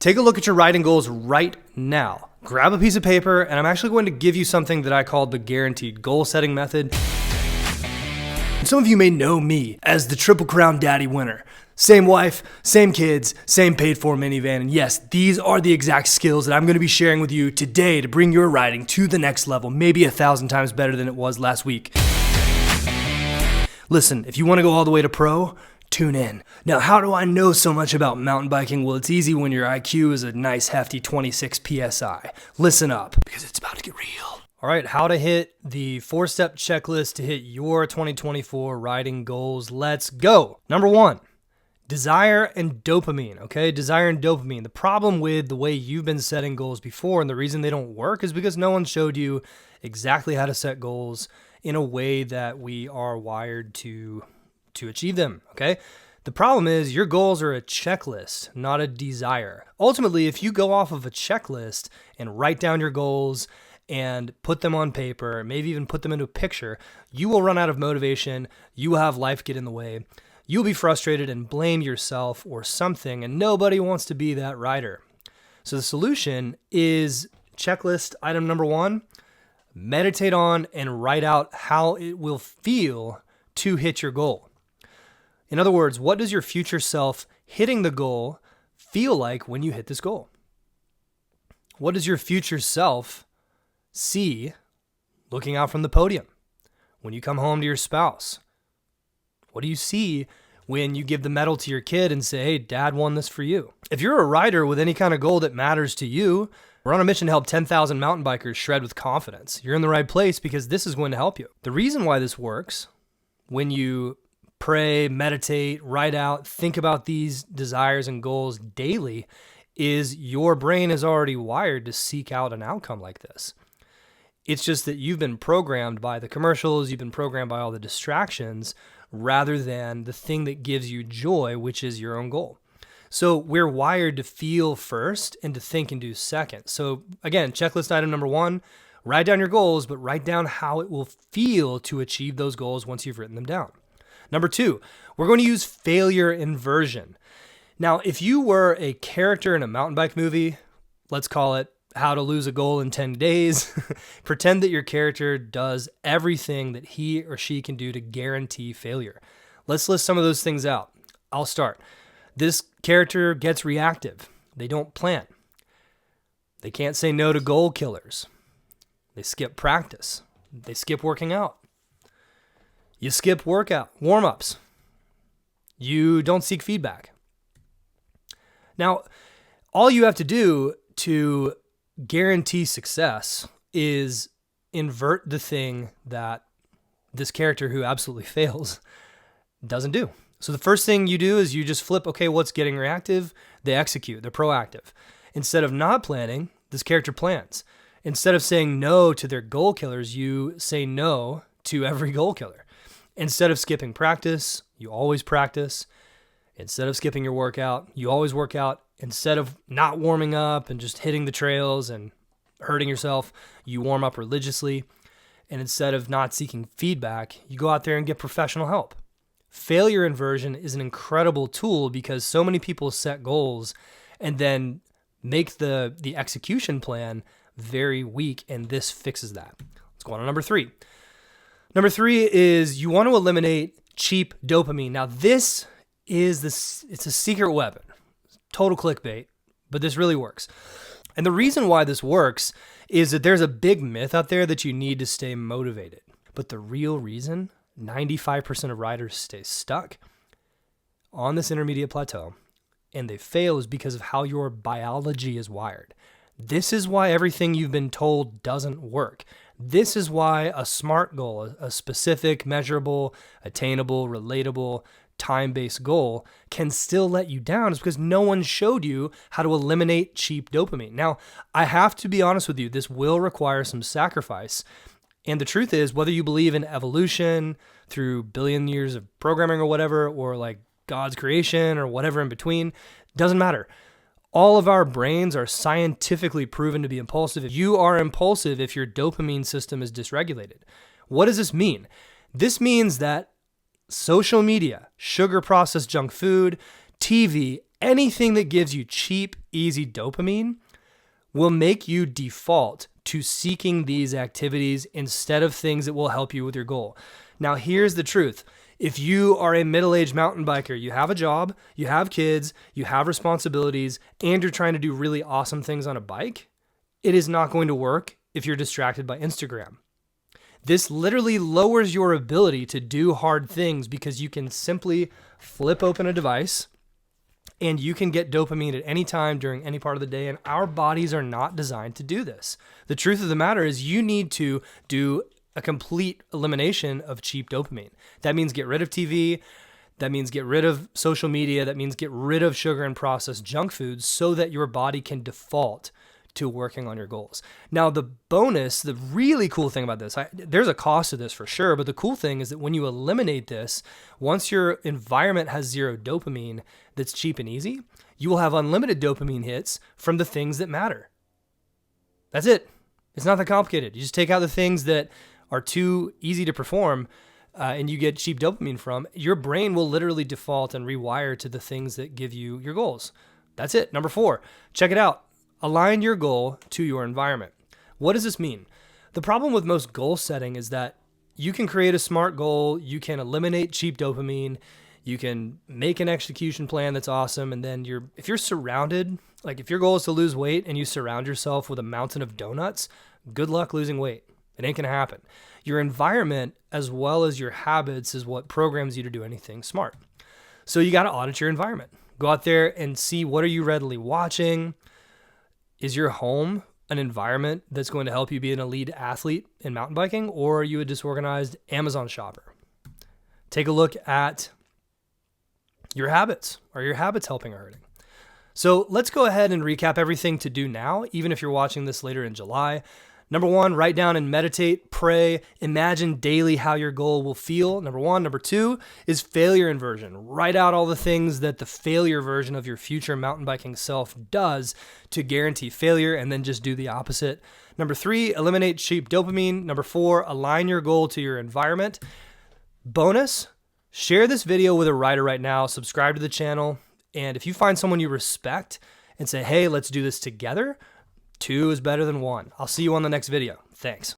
Take a look at your writing goals right now. Grab a piece of paper, and I'm actually going to give you something that I call the guaranteed goal setting method. Some of you may know me as the Triple Crown Daddy winner. Same wife, same kids, same paid for minivan. And yes, these are the exact skills that I'm going to be sharing with you today to bring your writing to the next level, maybe 1,000 times better than it was last week. Listen, if you want to go all the way to pro, tune in. Now, how do I know so much about mountain biking? Well, it's easy when your IQ is a nice hefty 26 PSI. Listen up, because it's about to get real. All right, how to hit the 4-step checklist to hit your 2024 writing goals. Let's go. Number 1, desire and dopamine, okay? Desire and dopamine. The problem with the way you've been setting goals before and the reason they don't work is because no one showed you exactly how to set goals in a way that we are wired to achieve them, okay? The problem is your goals are a checklist, not a desire. Ultimately, if you go off of a checklist and write down your goals and put them on paper, maybe even put them into a picture, you will run out of motivation, you will have life get in the way, you'll be frustrated and blame yourself or something, and nobody wants to be that writer. So the solution is checklist item number 1, meditate on and write out how it will feel to hit your goal. In other words, what does your future self hitting the goal feel like when you hit this goal? What does your future self see looking out from the podium when you come home to your spouse? What do you see when you give the medal to your kid and say, hey, dad won this for you? If you're a writer with any kind of goal that matters to you, we're on a mission to help 10,000 mountain bikers shred with confidence. You're in the right place because this is going to help you. The reason why this works, when you pray, meditate, write out, think about these desires and goals daily, is your brain is already wired to seek out an outcome like this. It's just that you've been programmed by the commercials, you've been programmed by all the distractions, rather than the thing that gives you joy, which is your own goal. So we're wired to feel first and to think and do second. So again, checklist item number 1, write down your goals, but write down how it will feel to achieve those goals once you've written them down. Number 2, we're going to use failure inversion. Now, if you were a character in a mountain bike movie, let's call it How to Lose a Goal in 10 Days, pretend that your character does everything that he or she can do to guarantee failure. Let's list some of those things out. I'll start. This character gets reactive. They don't plan. They can't say no to goal killers. They skip practice. They skip working out. You skip workout, warm-ups. You don't seek feedback. Now, all you have to do to guarantee success is invert the thing that this character who absolutely fails doesn't do. So the first thing you do is you just flip, okay, what's getting reactive? They execute, they're proactive. Instead of not planning, this character plans. Instead of saying no to their goal killers, you say no to every goal killer. Instead of skipping practice, you always practice. Instead of skipping your workout, you always work out. Instead of not warming up and just hitting the trails and hurting yourself, you warm up religiously. And instead of not seeking feedback, you go out there and get professional help. Failure inversion is an incredible tool because so many people set goals and then make the execution plan very weak, and this fixes that. Let's go on to number 3. Number 3 is you want to eliminate cheap dopamine. Now this is it's a secret weapon. Total clickbait, but this really works. And the reason why this works is that there's a big myth out there that you need to stay motivated. But the real reason 95% of writers stay stuck on this intermediate plateau and they fail is because of how your biology is wired. This is why everything you've been told doesn't work. This is why a SMART goal, a specific, measurable, attainable, relatable, time-based goal can still let you down is because no one showed you how to eliminate cheap dopamine. Now, I have to be honest with you, this will require some sacrifice. And the truth is, whether you believe in evolution through billion years of programming or whatever, or like God's creation or whatever in between, doesn't matter. All of our brains are scientifically proven to be impulsive. You are impulsive if your dopamine system is dysregulated. What does this mean? This means that social media, sugar processed junk food, TV, Anything that gives you cheap, easy dopamine will make you default to seeking these activities instead of things that will help you with your goal. Now, here's the truth. If you are a middle-aged mountain biker, you have a job, you have kids, you have responsibilities, and you're trying to do really awesome things on a bike, it is not going to work if you're distracted by Instagram. This literally lowers your ability to do hard things because you can simply flip open a device and you can get dopamine at any time during any part of the day, and our bodies are not designed to do this. The truth of the matter is you need to do a complete elimination of cheap dopamine. That means get rid of TV, that means get rid of social media, that means get rid of sugar and processed junk foods so that your body can default to working on your goals. Now, the bonus, the really cool thing about this, there's a cost to this for sure, but the cool thing is that when you eliminate this, once your environment has zero dopamine that's cheap and easy, you will have unlimited dopamine hits from the things that matter. That's it. It's not that complicated. You just take out the things that are too easy to perform and you get cheap dopamine from. Your brain will literally default and rewire to the things that give you your goals. That's it. Number 4, check it out. Align your goal to your environment. What does this mean? The problem with most goal setting is that you can create a smart goal, you can eliminate cheap dopamine, you can make an execution plan that's awesome, and then if you're surrounded, like if your goal is to lose weight and you surround yourself with a mountain of donuts, good luck losing weight. It ain't gonna happen. Your environment as well as your habits is what programs you to do anything smart. So you gotta audit your environment. Go out there and see, what are you readily watching? Is your home an environment that's going to help you be an elite athlete in mountain biking, or are you a disorganized Amazon shopper? Take a look at your habits. Are your habits helping or hurting? So let's go ahead and recap everything to do now, even if you're watching this later in July. Number 1, write down and meditate, pray, imagine daily how your goal will feel. Number 1. Number 2 is failure inversion. Write out all the things that the failure version of your future mountain biking self does to guarantee failure, and then just do the opposite. Number 3, eliminate cheap dopamine. Number 4, align your goal to your environment. Bonus, share this video with a rider right now, subscribe to the channel, and if you find someone you respect and say, hey, let's do this together, 2 is better than 1. I'll see you on the next video. Thanks.